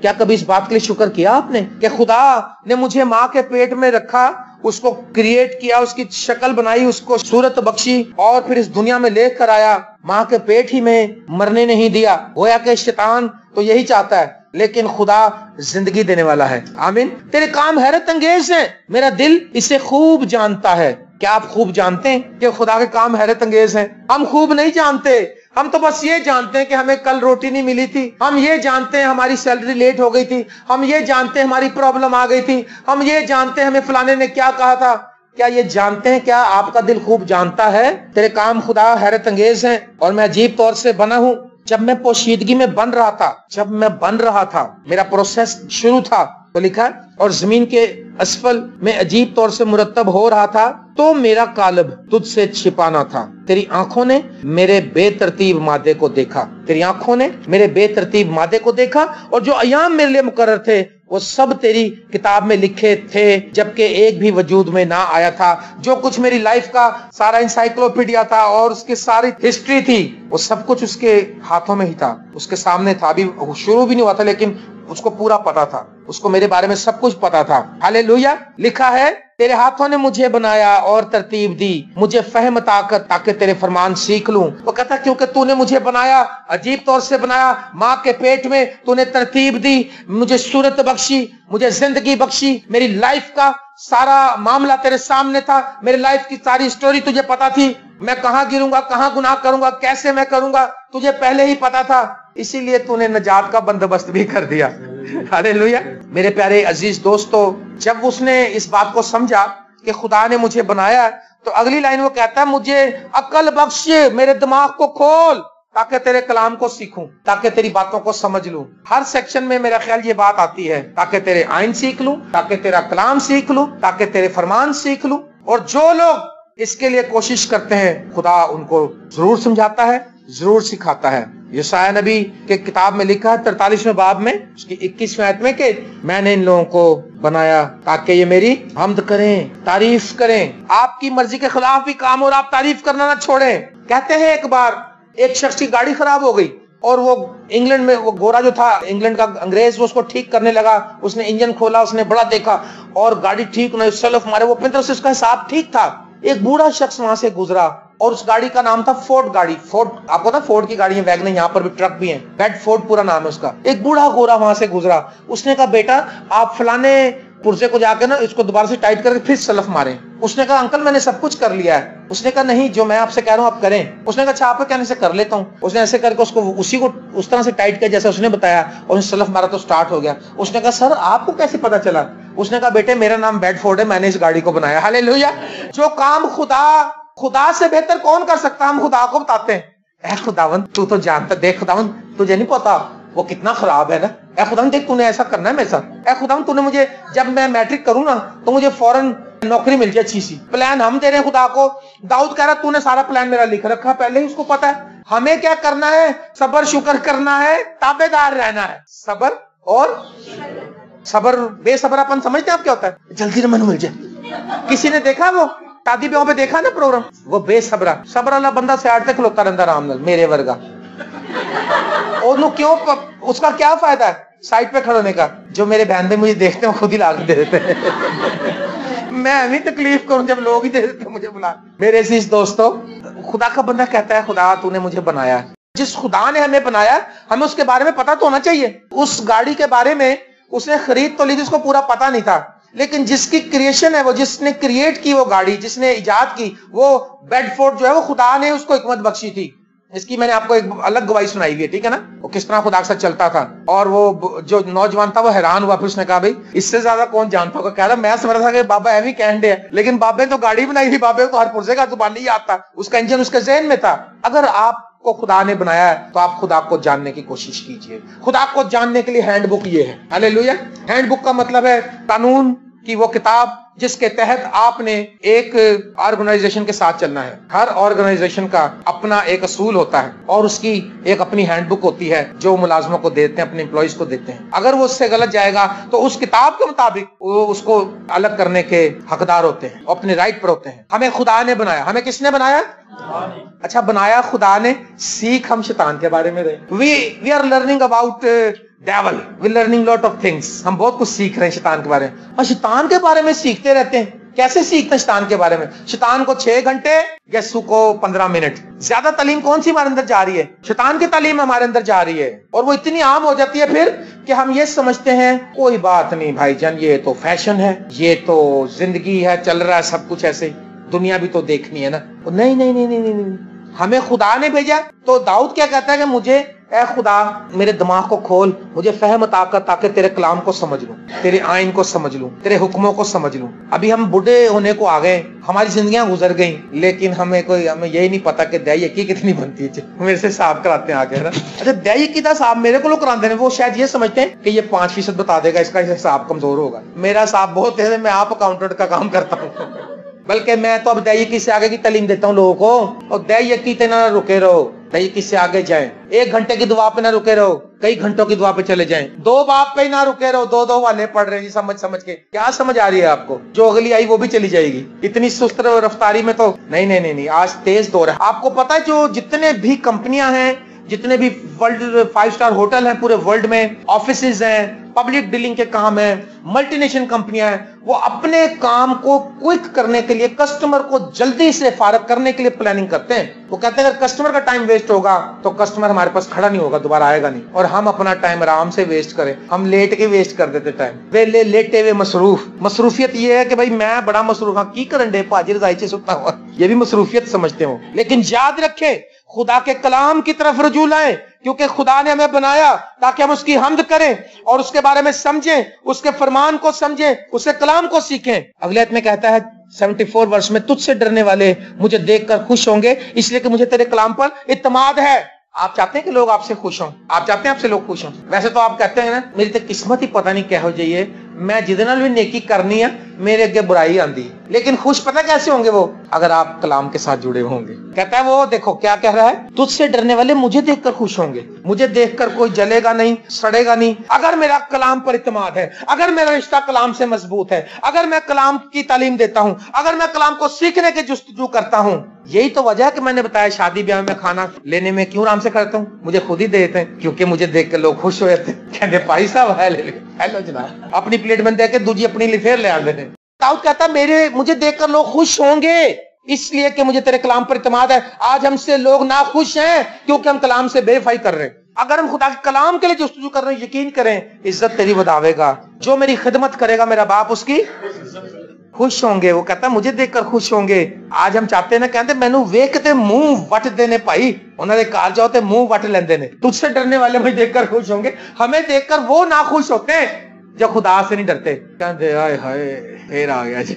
کیا کبھی اس بات کے لیے شکر کیا آپ نے کہ خدا نے مجھے ماں کے پیٹ میں رکھا، اس کو کریٹ کیا، اس کی شکل بنائی، اس کو صورت بخشی اور پھر اس دنیا میں لے کر آیا، ماں کے پیٹ ہی میں مرنے نہیں دیا؟ گویا کہ شیطان تو یہی چاہتا ہے، لیکن خدا زندگی دینے والا ہے۔ آمین۔ تیرے کام حیرت انگیز ہیں، میرا دل اسے خوب جانتا ہے۔ کیا آپ خوب جانتے ہیں کہ خدا کے کام حیرت انگیز ہیں؟ ہم خوب نہیں جانتے، ہم تو بس یہ جانتے ہیں کہ ہمیں کل روٹی نہیں ملی تھی، ہم یہ جانتے ہیں ہماری سیلری لیٹ ہو گئی تھی، ہم یہ جانتے ہیں ہماری پرابلم آ گئی تھی، ہم یہ جانتے ہیں ہمیں فلانے نے کیا کہا تھا۔ کیا یہ جانتے ہیں؟ کیا آپ کا دل خوب جانتا ہے تیرے کام خدا حیرت انگیز ہیں اور میں عجیب طور سے بنا ہوں؟ جب میں پوشیدگی میں بن رہا تھا، میرا پروسیس شروع تھا تو لکھا ہے، اور زمین کے اسفل میں عجیب طور سے مرتب ہو رہا تھا تو میرا قالب تجھ سے چھپانا تھا۔ تیری آنکھوں نے میرے بے ترتیب مادے کو دیکھا، تیری آنکھوں نے میرے بے ترتیب مادے کو دیکھا، اور جو ایام میرے لیے مقرر تھے وہ سب تیری کتاب میں لکھے تھے جبکہ ایک بھی وجود میں نہ آیا تھا۔ جو کچھ میری لائف کا سارا انسائکلوپیڈیا تھا اور اس کی ساری ہسٹری تھی، وہ سب کچھ اس کے ہاتھوں میں ہی تھا، اس کے سامنے تھا۔ ابھی شروع بھی نہیں ہوا تھا لیکن اس کو پورا پتا تھا، اس کو میرے بارے میں سب کچھ پتا تھا۔ ہاللیلویا۔ لکھا ہے، تیرے ہاتھوں نے مجھے بنایا اور ترتیب دی، مجھے فہم عطا کر تاکہ تیرے فرمان سیکھ لوں۔ وہ کہتا کیونکہ تو نے مجھے بنایا، عجیب طور سے بنایا، ماں کے پیٹ میں تو نے ترتیب دی، مجھے صورت بخشی، مجھے زندگی بخشی، میری لائف کا سارا معاملہ تیرے سامنے تھا، میری لائف کی ساری سٹوری تجھے پتا تھی، میں کہاں گروں گا، کہاں گناہ کروں گا، کیسے میں کروں گا، تجھے پہلے ہی پتا تھا، اسی لیے تو نے نجات کا بندوبست بھی کر دیا۔ ہاللیلویا۔ میرے پیارے عزیز دوستو، جب اس نے اس بات کو سمجھا کہ خدا نے مجھے بنایا تو اگلی لائن وہ کہتا ہے، مجھے عقل بخش، میرے دماغ کو کھول تاکہ تیرے کلام کو سیکھوں، تاکہ تیری باتوں کو سمجھ لوں۔ ہر سیکشن میں میرا خیال یہ بات آتی ہے، تاکہ تیرے آئین سیکھ لوں، تاکہ تیرا کلام سیکھ لوں، تاکہ تیرے فرمان سیکھ لوں۔ اور جو لوگ اس کے لیے کوشش کرتے ہیں خدا ان کو ضرور سمجھاتا ہے، ضرور سکھاتا ہے۔ یسایہ نبی کے کتاب میں لکھا ہے 43ویں باب میں اس کی 21ویں آیت میں کہ میں نے ان لوگوں کو بنایا تاکہ یہ میری حمد کریں، تعریف کریں۔ آپ کی مرضی کے خلاف بھی کام اور آپ تعریف کرنا نہ چھوڑیں۔ کہتے ہیں ایک بار ایک شخص کی گاڑی خراب ہو گئی اور وہ انگلینڈ میں، وہ گورا جو تھا انگلینڈ کا انگریز، وہ اس کو ٹھیک کرنے لگا، اس نے انجن کھولا، اس نے بڑا دیکھا اور گاڑی ٹھیک ہوئی، سیلف مارے، وہ اپنی طرف سے اس کا حساب ٹھیک تھا۔ ایک بوڑھا شخص وہاں سے گزرا اور اس گاڑی کا نام تھا فورڈ گاڑی۔ فورڈ آپ کو نا، فورڈ کی گاڑی ہے، ویگن، یہاں پر بھی ٹرک بھی ہیں، بیڈ فورڈ پورا نام ہے اس کا۔ ایک بوڑھا گورا وہاں سے گزرا، اس نے کہا بیٹا آپ فلانے پرزے کو جا کے نا اس کو دوبارہ سے ٹائٹ کر کے پھر سلف ماریں۔ اس نے کہا انکل میں نے سب کچھ کر لیا ہے۔ اس نے کہا نہیں، جو میں آپ سے کہہ رہا ہوں آپ کریں۔ اس نے کہا اچھا آپ کو کہنے سے کر لیتا ہوں۔ اس نے ایسے کر کے اس کو اسی کو اس طرح سے ٹائٹ کیا جیسا اس نے بتایا اور اس نے سلف مارا تو سٹارٹ ہو گیا۔ اس نے کہا سر آپ کو کیسے پتا چلا؟ اس نے کہا بیٹے میرا نام بیڈ فورڈ ہے، میں نے اس گاڑی کو بنایا۔ ہاللیلویا۔ جو کام خدا سے بہتر کون کر سکتا، ہم خدا کو بتاتے ہیں، اے خداوند تو تو جانتا، دیکھ خداوند تجھے نہیں پتا وہ کتنا خراب ہے نا، اے خداوند دیکھ تو نے ایسا کرنا ہے میرے ساتھ، اے خداوند تو نے مجھے جب میں میٹرک کروں نا تو مجھے فوراً نوکری مل جائے اچھی سی۔ پلان ہم دے رہے ہیں خدا کو۔ داؤد کہہ رہا تو نے سارا پلان میرا لکھ رکھا، پہلے ہی اس کو پتا ہے ہمیں کیا کرنا ہے، صبر شکر کرنا ہے، تابع دار رہنا ہے۔ صبر اور صبر، بے صبر اپن سمجھتے ہیں آپ کیا ہوتا ہے، جلدی من مل جائے۔ کسی نے دیکھا وہ شادی بیاہوں پہ دیکھا نا پروگرام، وہ بے صبرا، صبر والا بندہ سیاٹ تک کھلوتا رہتا آرام نال، میرے ورگا۔ اور کیوں، اس کا کیا فائدہ ہے سائڈ پہ کھڑونے کا؟ جو میرے بہن بھائی مجھے دیکھتے ہیں خود ہی لا کے دے دیتے ہیں۔ میں ابھی تکلیف کروں جب لوگ ہی دے دیتے ہیں مجھے بلا۔ میرے عزیز دوستو، خدا کا بندہ کہتا ہے خدا تو نے مجھے بنایا۔ جس خدا نے ہمیں بنایا ہمیں اس کے بارے میں پتا تو ہونا چاہیے۔ اس گاڑی کے بارے میں اس نے خرید تو لی تھی، اس کو پورا پتا نہیں تھا، لیکن جس کی کریشن ہے، وہ جس نے کریٹ کی وہ گاڑی، جس نے ایجاد کی وہ بیڈ فورڈ جو ہے، وہ خدا نے اس کو حکمت بخشی تھی۔ اس کی میں نے آپ کو ایک الگ گواہی سنائی ہوئی ہے، ٹھیک ہے نا، وہ کس طرح خدا کے ساتھ چلتا تھا۔ اور وہ جو نوجوان تھا وہ حیران ہوا، پھر اس نے کہا بھائی اس سے زیادہ کون جانتا ہوگا؟ کہہ رہا میں سمجھ رہا تھا کہ بابا ایوی کہنڈے ہے، لیکن بابے نے تو گاڑی بنائی تھی، بابے کو ہر پرزے کا زبان نہیں آتا، اس کا انجن اس کے ذہن میں تھا۔ اگر آپ کو خدا نے بنایا ہے تو آپ خدا کو جاننے کی کوشش کیجئے۔ خدا کو جاننے کے لیے ہینڈ بک یہ ہے۔ ہاللیلویا۔ ہینڈ بک کا مطلب ہے قانون کی وہ کتاب جس کے تحت آپ نے ایک آرگنائزیشن کے ساتھ چلنا ہے۔ ہر آرگنائزیشن کا اپنا ایک اصول ہوتا ہے اور اس کی ایک اپنی ہینڈ بک ہوتی ہے جو ملازموں کو دیتے ہیں، اپنے امپلائیز کو دیتے ہیں۔ اگر وہ اس سے غلط جائے گا تو اس کتاب کے مطابق وہ اس کو الگ کرنے کے حقدار ہوتے ہیں، اپنے رائٹ پر ہوتے ہیں۔ ہمیں خدا نے بنایا۔ ہمیں کس نے بنایا؟ اچھا بنایا خدا نے۔ سیکھ ہم شیطان کے بارے میں رہے۔ We are learning about devil, we're learning lot of things. ہم بہت کچھ سیکھ رہے ہیں شیطان کے بارے میں، اور شیطان کے بارے میں سیکھتے رہتے ہیں. کیسے سیکھتے ہیں شیطان کے بارے میں؟ شیطان کو 6 گھنٹے، یسوع کو 15 منٹ. زیادہ تعلیم کون سی ہمارے اندر جا رہی ہے؟ شیطان کی تعلیم ہمارے اندر جا رہی ہے، اور وہ اتنی عام ہو جاتی ہے پھر کہ ہم یہ سمجھتے ہیں کوئی بات نہیں بھائی جان، یہ تو فیشن ہے، یہ تو زندگی ہے، چل رہا ہے سب کچھ ایسے ہی، دنیا بھی تو دیکھنی ہے نا. نہیں نہیں نہیں نہیں نہیں، ہمیں خدا نے بھیجا. تو داؤد کیا کہتا ہے کہ مجھے اے خدا میرے دماغ کو کھول، مجھے فہم عطا کر تاکہ تیرے کلام کو سمجھ لوں، تیرے آئین کو سمجھ لوں، تیرے حکموں کو سمجھ لوں. ابھی ہم بوڑھے ہونے کو آ گئے، ہماری زندگیاں گزر گئیں، لیکن ہمیں یہی نہیں پتا کہ دہی یقین کتنی بنتی ہے. میرے سے صاحب کراتے ہیں آ کے نا، اچھا دہی یقین صاحب میرے کو لوگ کراتے ہیں، وہ شاید یہ سمجھتے ہیں کہ یہ 5% بتا دے گا، اس کا حساب کمزور ہوگا. میرا صاحب بہت ہے، میں آپ اکاؤنٹنٹ کا کام کرتا ہوں، بلکہ میں تو اب دہی سے آگے کی تعلیم دیتا ہوں لوگوں کو. اور دہی کی نہ رکے رہو، دہی سے آگے جائیں. 1 گھنٹے کی دعا پہ نہ رکے رہو، کئی گھنٹوں کی دعا پہ چلے جائیں. 2 باب پہ نہ رکے رہو، 2 والے پڑھ رہے ہیں سمجھ کے. کیا سمجھ آ رہی ہے آپ کو؟ جو اگلی آئی وہ بھی چلی جائے گی. اتنی سست رفتاری میں تو نہیں، آج تیز دور ہے. آپ کو پتا ہے جو جتنے بھی کمپنیاں ہیں، جتنے بھی ورلڈ 5 سٹار ہوٹل ہیں پورے ورلڈ میں، آفیسز ہیں، پبلک ڈیلنگ کے کام ہیں، ملٹی نیشنل کمپنیاں ہیں، وہ اپنے کام کو کوئک کرنے کے لیے، کسٹمر کو جلدی سے فارغ کرنے کے لیے پلاننگ کرتے ہیں. وہ کہتے ہیں اگر کسٹمر کا ٹائم ویسٹ ہوگا تو کسٹمر ہمارے پاس کھڑا نہیں ہوگا، دوبارہ آئے گا نہیں. اور ہم اپنا ٹائم آرام سے ویسٹ کریں، ہم لیٹ کے ویسٹ کر دیتے ٹائم. ویلے لیٹے ہوئے مصروفیت یہ ہے کہ بھائی میں بڑا مصروف ہوں، کی کرن ڈے پاجی رضائی سے ستا ہوا، یہ بھی مصروفیت سمجھتے ہوں. لیکن یاد رکھیں خدا کے کلام کی طرف رجوع لائیں، کیونکہ خدا نے ہمیں بنایا تاکہ ہم اس کی حمد کریں اور اس کے بارے میں سمجھیں، اس کے فرمان کو سمجھیں، اس کے کلام کو سیکھیں. اگلے آیت میں کہتا ہے 74 ورس میں، تجھ سے ڈرنے والے مجھے دیکھ کر خوش ہوں گے، اس لیے کہ مجھے تیرے کلام پر اعتماد ہے. آپ چاہتے ہیں کہ لوگ آپ سے خوش ہوں؟ آپ چاہتے ہیں آپ سے لوگ خوش ہوں؟ ویسے تو آپ کہتے ہیں نا میری تو قسمت ہی پتہ نہیں کیا ہو جائیے، میں جتنا بھی نیکی کرنی ہے میرے اگے برائی آندی. لیکن خوش پتہ کیسے ہوں گے وہ؟ اگر آپ کلام کے ساتھ جڑے ہوں گے. کہتا ہے وہ دیکھو کیا کہہ رہا ہے، تجھ سے ڈرنے والے مجھے دیکھ کر خوش ہوں گے. مجھے دیکھ کر کوئی جلے گا نہیں، سڑے گا نہیں، اگر میرا کلام پر اعتماد ہے، اگر میرا رشتہ کلام سے مضبوط ہے، اگر میں کلام کی تعلیم دیتا ہوں، اگر میں کلام کو سیکھنے کی جستجو کرتا ہوں. یہی تو وجہ ہے کہ میں نے بتایا شادی بیاہ میں کھانا لینے میں کیوں آرام سے کرتا ہوں، مجھے خود ہی دیتے ہیں، کیونکہ مجھے دیکھ کے لوگ خوش ہوئے تھے. کہتے بھائی صاحب ہے لے ہیلو جناب، اپنی پلیٹ میں دے کے دوسری اپنی لفیر لے آتے ہیں. داؤد کہتا مجھے دیکھ کر لوگ خوش ہوں گے اس لیے کہ مجھے تیرے کلام پر اعتماد ہے. آج ہم سے لوگ ناخوش ہیں کیونکہ ہم کلام سے بے وفائی کر رہے ہیں. اگر ہم خدا کے کلام کے لیے جستجو کر رہے ہیں، یقین کریں عزت تیری بداوے گا. جو میری خدمت کرے گا میرا باپ اس کی خوش ہوں گے. وہ کہتا ہے مجھے دیکھ کر خوش ہوں گے. آج ہم چاہتے ہیں نا، کہتے مینو ویکھتے منہ وٹ دینے پائی، انہوں نے کار جاؤ تے منہ وٹ لیندے نے. تجھ سے ڈرنے والے مجھے دیکھ کر خوش ہوں گے. ہمیں دیکھ کر وہ ناخوش ہوتے ہیں جو خدا سے نہیں ڈرتے، کہتے ہائے ہائے پھر آ گیا جی.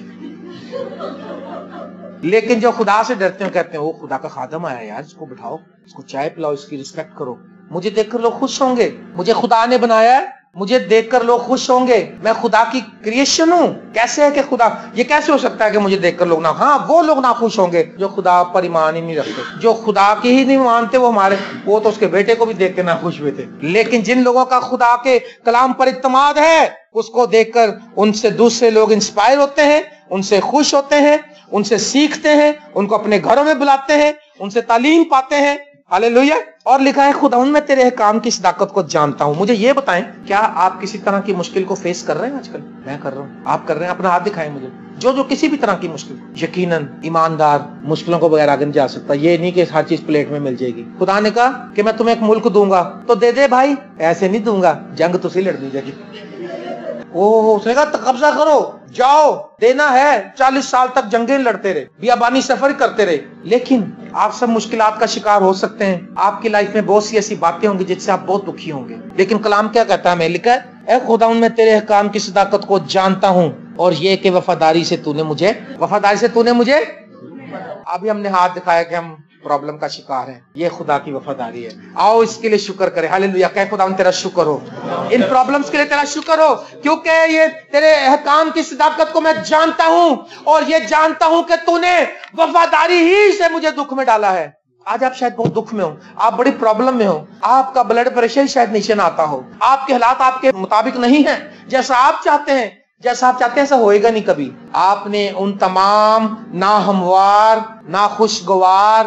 لیکن جو خدا سے ڈرتے ہیں کہتے ہیں وہ خدا کا خادم آیا یار، اس کو بٹھاؤ، اس کو چائے پلاؤ، اس کی رسپیکٹ کرو. مجھے دیکھ کر لوگ خوش ہوں گے. مجھے خدا نے بنایا ہے، مجھے دیکھ کر لوگ خوش ہوں گے. میں خدا کی کریشن ہوں. کیسے ہے کہ خدا، یہ کیسے ہو سکتا ہے کہ مجھے دیکھ کر لوگ نہ، ہاں وہ لوگ نہ خوش ہوں گے جو خدا پر ایمان ہی نہیں رکھتے، جو خدا کی ہی نہیں مانتے. وہ تو اس کے بیٹے کو بھی دیکھ کے نہ خوش ہوئے تھے. لیکن جن لوگوں کا خدا کے کلام پر اعتماد ہے، اس کو دیکھ کر ان سے دوسرے لوگ انسپائر ہوتے ہیں، ان سے خوش ہوتے ہیں، ان سے سیکھتے ہیں، ان کو اپنے گھروں میں بلاتے ہیں، ان سے تعلیم پاتے ہیں. ہاللیلویا. اور لکھا ہے خداوند میں تیرے احکام کی صداقت کو جانتا ہوں. مجھے یہ بتائیں کیا آپ کسی طرح کی مشکل کو فیس کر رہے ہیں آج کل؟ میں کر رہا ہوں، آپ کر رہے ہیں؟ اپنا ہاتھ دکھائیں مجھے. جو کسی بھی طرح کی مشکل. یقیناً ایماندار مشکلوں کو بغیر آگے نہیں جا سکتا. یہ نہیں کہ ہر چیز پلیٹ میں مل جائے گی. خدا نے کہا کہ میں تمہیں ایک ملک دوں گا تو دے دے بھائی، ایسے نہیں دوں گا، جنگ تو لڑ دی جائے گی. اس نے کہا قبضہ کرو، جاؤ، دینا ہے. 40 سال تک جنگیں لڑتے رہے، بیابانی سفر کرتے رہے. لیکن آپ سب مشکلات کا شکار ہو سکتے ہیں. آپ کی لائف میں بہت سی ایسی باتیں ہوں گی جس سے آپ بہت دکھی ہوں گے. لیکن کلام کیا کہتا ہے؟ میں لکھا ہے اے خداوند میں تیرے احکام کی صداقت کو جانتا ہوں، اور یہ کہ وفاداری سے تو نے مجھے. ابھی ہم نے ہاتھ دکھایا کہ ہم پرابلم کا شکار ہیں. یہ خدا کی وفاداری ہے. آؤ اس کے لیے شکر کریں. ہاللیلویا. کہ خداوند تیرا شکر ہو، ان پرابلمز کے لیے تیرا شکر ہو، کیونکہ یہ تیرے احکام کی صداقت کو میں جانتا ہوں، اور یہ جانتا ہوں کہ تو نے وفاداری ہی سے مجھے دکھ میں ڈالا ہے. آج آپ شاید بہت دکھ میں ہوں، آپ بڑی پرابلم میں ہوں، آپ کا بلڈ پریشر شاید نیچے نہ آتا ہو، آپ کے حالات آپ کے مطابق نہیں ہیں جیسا آپ چاہتے ہیں. ایسا ہوئے گا نہیں کبھی. آپ نے ان تمام ناہموار، ناخوشگوار،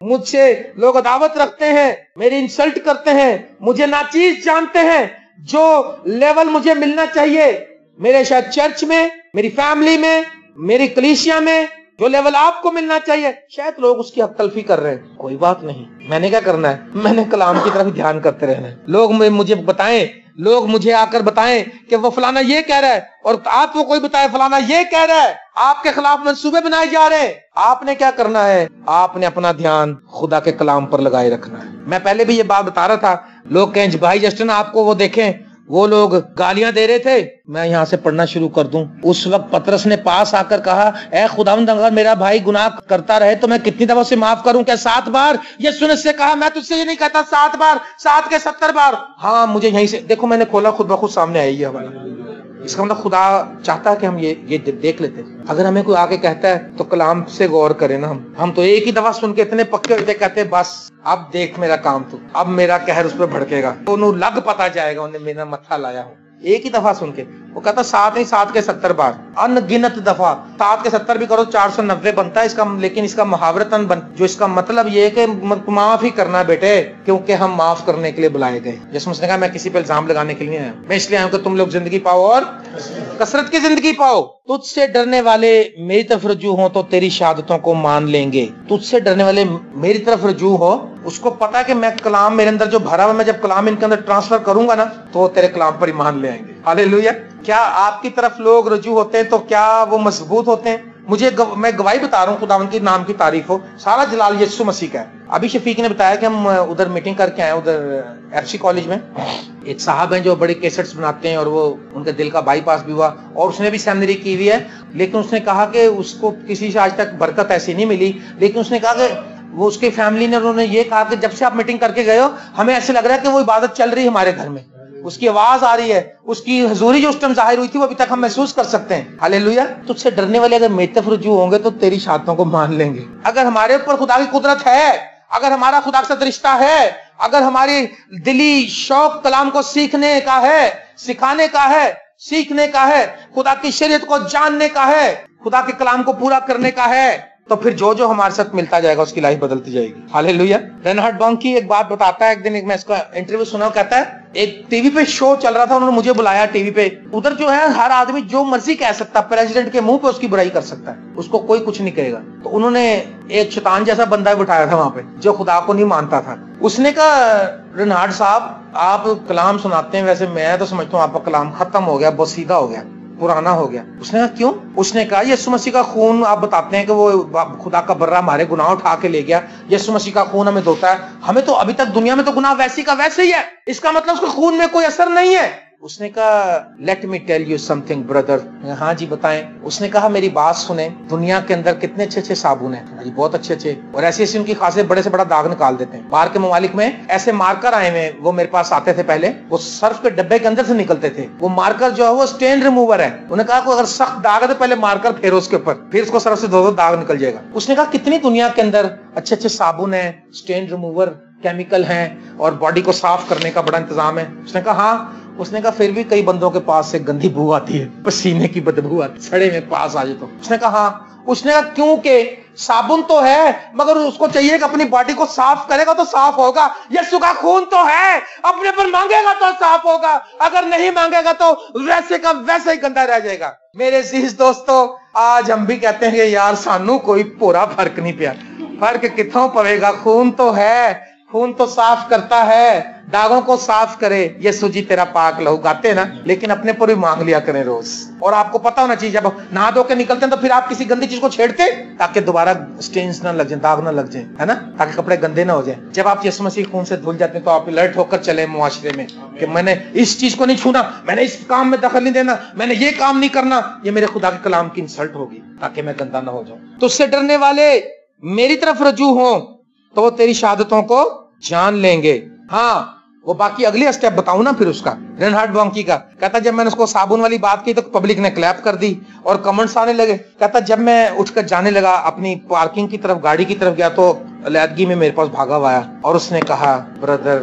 مجھ سے لوگ عداوت رکھتے ہیں، میری انسلٹ کرتے ہیں، مجھے ناچیز جانتے ہیں، جو لیول مجھے ملنا چاہیے میرے شاید چرچ میں، میری فیملی میں، میری کلیسیا میں، جو لیول آپ کو ملنا چاہیے، شاید لوگ اس کی حق تلفی کر رہے ہیں۔ کوئی بات نہیں، میں نے کیا کرنا ہے؟ میں نے کلام کی طرف دھیان کرتے رہنا ہے۔ لوگ مجھے بتائیں، لوگ مجھے آ کر بتائیں کہ وہ فلانا یہ کہہ رہا ہے، اور آپ کو کوئی بتائے فلانا یہ کہہ رہا ہے، آپ کے خلاف منصوبے بنائے جا رہے ہیں، آپ نے کیا کرنا ہے؟ آپ نے اپنا دھیان خدا کے کلام پر لگائے رکھنا ہے۔ میں پہلے بھی یہ بات بتا رہا تھا، لوگ کہیں بھائی جسٹن آپ کو وہ دیکھیں، وہ لوگ گالیاں دے رہے تھے، میں یہاں سے پڑھنا شروع کر دوں۔ اس وقت پطرس نے پاس آ کر کہا، اے خداوند اگر میرا بھائی گناہ کرتا رہے تو میں کتنی دفعہ اسے معاف کروں؟ کیا 7 بار؟ یسوع نے اس سے کہا میں تجھ سے یہ نہیں کہتا 7 بار، 7 کے 70 بار۔ ہاں مجھے یہیں سے دیکھو، میں نے کھولا، خود بخود سامنے آئی ہے ہماری۔ اس کا مطلب خدا چاہتا ہے کہ ہم یہ دیکھ لیتے ہیں۔ اگر ہمیں کوئی آگے کہتا ہے تو کلام سے غور کریں نا۔ ہم تو ایک ہی دفعہ سن کے اتنے پکے ہوتے کہتے ہیں بس اب دیکھ میرا کام، تو اب میرا قہر اس پہ بھڑکے گا، انہوں لگ پتا جائے گا انہیں میرا متھا لایا ہوں۔ ایک ہی دفعہ سن کے وہ کہتا 7 نہیں 7 کے 70 بار، ان گنت دفعہ۔ 7 کے 70 بھی کرو 490 بنتا ہے اس کا، لیکن اس کا محاورتن جو اس کا مطلب یہ ہے کہ معاف ہی کرنا بیٹے، کیونکہ ہم معاف کرنے کے لیے بلائے گئے۔ جس نے کہا میں کسی پہ الزام لگانے کے لیے نہیں آیا، میں اس لیے آیا ہوں کہ تم لوگ زندگی پاؤ اور کثرت کی زندگی پاؤ۔ تجھ سے ڈرنے والے میری طرف رجوع ہوں تو تیری شہادتوں کو مان لیں گے۔ تجھ سے ڈرنے والے میری طرف رجوع ہو، اس کو پتا ہے کہ میں کلام میرے اندر جو بھرا ہوا، میں جب کلام ان کے اندر ٹرانسفر کروں گا نا تو وہ تیرے کلام پر ایمان لے آئیں گے۔ ہاللیلویا۔ کیا آپ کی طرف لوگ رجوع ہوتے ہیں تو کیا وہ مضبوط ہوتے ہیں؟ میں گواہی بتا رہا ہوں، خداوند کے نام کی تعریف ہو، سارا جلال یسوع مسیح کا ہے۔ ابھی شفیق نے بتایا کہ ہم ادھر میٹنگ کر کے آئے ادھر ایف سی کالج میں، ایک صاحب ہیں جو بڑے کیسٹس بناتے ہیں، اور وہ ان کے دل کا بائی پاس بھی ہوا، اور اس نے بھی سیمنری کی ہوئی ہے، لیکن اس نے کہا کہ اس کو کسی سے آج تک برکت ایسی نہیں ملی، لیکن اس نے کہا کہ وہ اس کی فیملی نے، انہوں نے یہ کہا کہ جب سے آپ میٹنگ کر کے گئے ہو ہمیں ایسے لگ رہا ہے کہ وہ عبادت چل رہی ہے ہمارے گھر میں، اس کی آواز آ رہی ہے، اس کی حضوری جو اس ٹائم ظاہر ہوئی تھی وہ ابھی تک ہم محسوس کر سکتے ہیں۔ ہاللیلویا۔ تجھ سے ڈرنے والے اگر میری طرف رجوع ہوں گے تو تیری شہادتوں کو مان لیں گے۔ اگر ہمارے اوپر خدا کی قدرت ہے، اگر ہمارا خدا کے ساتھ رشتہ ہے، اگر ہماری دلی شوق کلام کو سیکھنے کا ہے، سکھانے کا ہے، سیکھنے کا ہے، خدا کی شریعت کو جاننے کا ہے، خدا کے کلام کو پورا کرنے کا ہے، تو پھر جو ہمارے ساتھ ملتا جائے گا اس کی لائف بدلتی جائے گی۔ ہاللیلویا۔ رینہارڈ بانکی ایک بات بتاتا ہے، ایک دن میں اس کا انٹرویو سنا، کہتا ہے ایک ٹی وی پہ شو چل رہا تھا، انہوں نے مجھے بلایا ٹی وی پہ، ادھر جو ہے ہر آدمی جو مرضی کہہ سکتا، پریزیڈنٹ کے منہ پہ اس کی برائی کر سکتا ہے، اس کو کوئی کچھ نہیں کہے گا۔ تو انہوں نے ایک شیطان جیسا بندہ بٹھایا تھا وہاں پہ جو خدا کو نہیں مانتا تھا۔ اس نے کہا رینہارڈ صاحب آپ کلام سناتے ہیں، ویسے میں تو سمجھتا ہوں آپ کا کلام ختم ہو گیا، بسیدہ ہو گیا، پرانا ہو گیا۔ اس نے کہا کیوں؟ اس نے کہا یسوع مسیح کا خون آپ بتاتے ہیں کہ وہ خدا کا برہ ہمارے گناہ اٹھا کے لے گیا، یسوع مسیح کا خون ہمیں دھوتا ہے، ہمیں تو ابھی تک دنیا میں تو گناہ ویسی کا ویسے ہی ہے، اس کا مطلب اس کے خون میں کوئی اثر نہیں ہے۔ اس نے کہا let me tell you some thing brother. ہاں جی بتائیں۔ اس نے کہا میری بات سنیں، دنیا کے اندر کتنے اچھے اچھے صابن ہیں جی، بہت اچھے اچھے، اور ایسے ایسے ان کی خاصے بڑے سے بڑا داغ نکال دیتے ہیں۔ باہر کے ممالک میں ایسے مارکر آئے ہوئے، وہ میرے پاس آتے تھے پہلے، وہ صرف کے ڈبے کے اندر سے نکلتے تھے، وہ مارکر جو ہے وہ اسٹین ریموور ہے۔ انہوں نے کہا کہ اگر سخت داغ ہے تو پہلے مارکر پھیرو اس کے اوپر، پھر اس کو صرف سے دھو داغ نکل جائے گا۔ اس نے کہا کتنی دنیا کے اندر اچھے اچھے صابن ہیں، اسٹین ریموور کیمیکل ہیں، اور باڈی کو صاف کرنے کا بڑا انتظام ہے۔ اس نے کہا ہاں۔ اس نے کہا پھر بھی کئی بندوں کے پاس سے گندی بو آتی ہے، پسینے کی بدبو آتی، سڑے میں پاس آ جائے تو۔ اس نے کہا ہاں۔ اس نے کہا کیونکہ صابن تو ہے مگر اس کو چاہیے کہ اپنی باڈی کو صاف کرے گا تو صاف ہوگا، یسوع کا خون تو ہے، اپنے پر مانگے گا تو صاف ہوگا، اگر نہیں مانگے گا تو ویسے کا ویسے ہی گندا رہ جائے گا۔ میرے عزیز دوستو، آج ہم بھی کہتے ہیں کہ یار سانو کوئی پورا فرق نہیں پیا، فرق کتوں پوے گا، خون تو ہے، خون تو صاف کرتا ہے، داغوں کو صاف کرے، یسوع جی تیرا پاک لہو گاتے نا، لیکن اپنے پر بھی مانگ لیا کریں روز۔ اور آپ کو پتا ہونا چاہیے جب نہا دھو کے نکلتے ہیں تو پھر آپ کسی گندی چیز کو چھیڑتے تاکہ دوبارہ سٹینز نہ لگ جائیں، داغ نہ لگ جائیں، ہے نا، تاکہ کپڑے گندے نہ ہو جائیں۔ جب آپ یسوع مسیح خون سے دھل جاتے ہیں تو آپ الرٹ ہو کر چلیں معاشرے میں کہ میں نے اس چیز کو نہیں چھونا، میں نے اس کام میں دخل نہیں دینا، میں نے یہ کام نہیں کرنا، یہ میرے خدا کے کلام کی انسلٹ ہوگی، تاکہ میں گندا نہ ہو جاؤں۔ تو اس سے ڈرنے والے میری طرف رجوع ہوں تو وہ تیری شہادتوں کو جان لیں گے۔ ہاں وہ باقی اگلی اسٹیپ بتاؤں نا پھر اس کا، رینہارڈ بانکی کا کہتا جب میں نے اس کو صابن والی بات کی تو پبلک نے کلیپ کر دی اور کمنٹس آنے لگے۔ کہتا جب میں اٹھ کر جانے لگا اپنی پارکنگ کی طرف، گاڑی کی طرف گیا تو علیحدگی میں میرے پاس بھاگا ہوا آیا اور اس نے کہا بردر